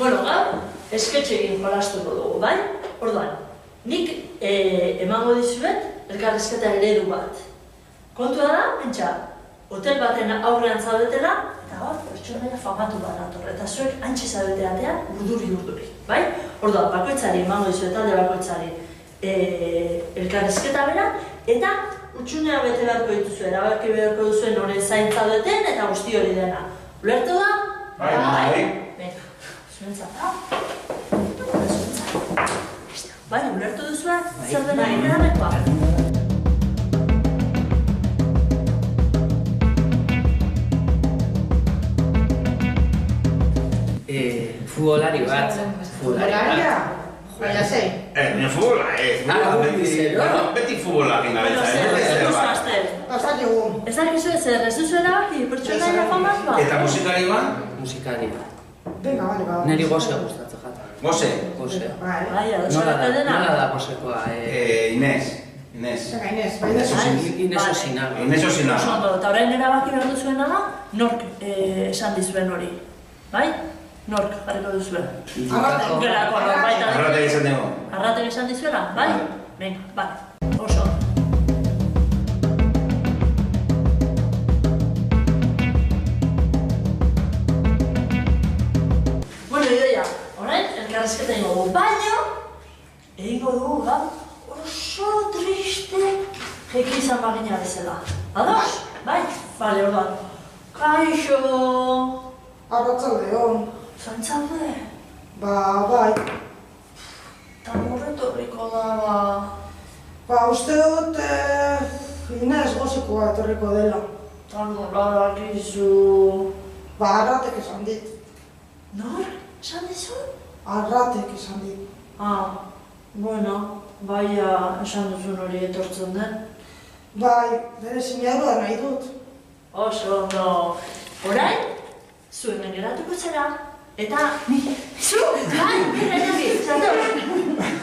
Bueno, gaur, esketxeekin jolastuko dugu, bai? Orduan, nik emango dizuet elkarrizketa eredu bat. Kontua da, pentsa, hotel baten aurrean zaudetela, eta hor, pertsonaia famatu bat dator, eta zuek antxe zaudete atean urduri, bai? Orduan, bakoitzari emango dizuet, talde bakoitzari elkarrizketa bera, eta utxunea bete beharko dituzue, erabaki beharko duzuen horren zain zaudeten, eta guzti hori dena. Ulertu da? Bai. Venga, zuentzat, Bai, ulertu duzua, zer dena egitearekoa? Futbolari bat. Futbolaria? Baina zei? Futbola, beti futbolari gabiltza. Pasat dugu. Ez dakizu ez duzu erabaki, pertsonaia famaz bat? Eta musikari bat? Musikari bat. Venga, bale. Neri gozea gustatzen jata. Gose? Gozea. Bai, Nola da gozekoa? Inez. Venga, Inez, Inez Osinaga. Inez Osinaga. Oso ondo, eta orain erabaki behar duzuena da, nork esan dizuen hori. Bai? Nork jarriko duzuen. Gerako norbait. Arratek esan dugu. Arratek esan dizuela? Bai? Venga, bai. Oso ondo. Elkarrizketa egingo dugu, baina egingo dugu gaur oso triste jeki izan bagina bezala. Ados? Bai? Bale, orduan. Kaixo! Arratzalde hon. Zantzalde? Bai. Eta morretorriko da, Uste dut Inez gozekoa etorriko dela. Eta nola dakizu... Arratek esan dit. Nor? Esan dizu? Arratek esan dit. Bueno, bai esan duzun hori etortzen den. Bai, bere sinadura nahi dut. Oso ondo. Orain, zu hemen geratuko zera, eta zu, bai,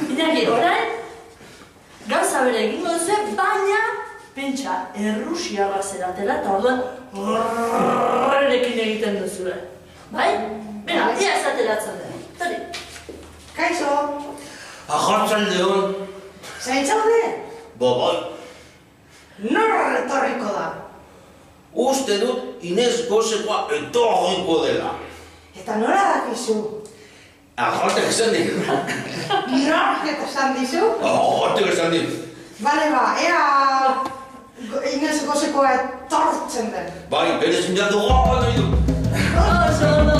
Inaki, orain, gauza bere egingo duzu, baina, pentsa, Errusiara zeratela, eta orduan, horrekin egiten duzu. Bai? Bera, ia esateratzen den. Tori. Kaixo! Arratzalde hon. Zaintzaude? Bai. Nor etorriko da? Uste dut Inez gozekoa etorriko dela. Eta nola dakizu? Arratek esan ditu. Nork esan dizu? Arratek esan ditu. Bale ea Inez gozekoa etortzen den. Bai, bere sinadura nahi du. Oso ondo.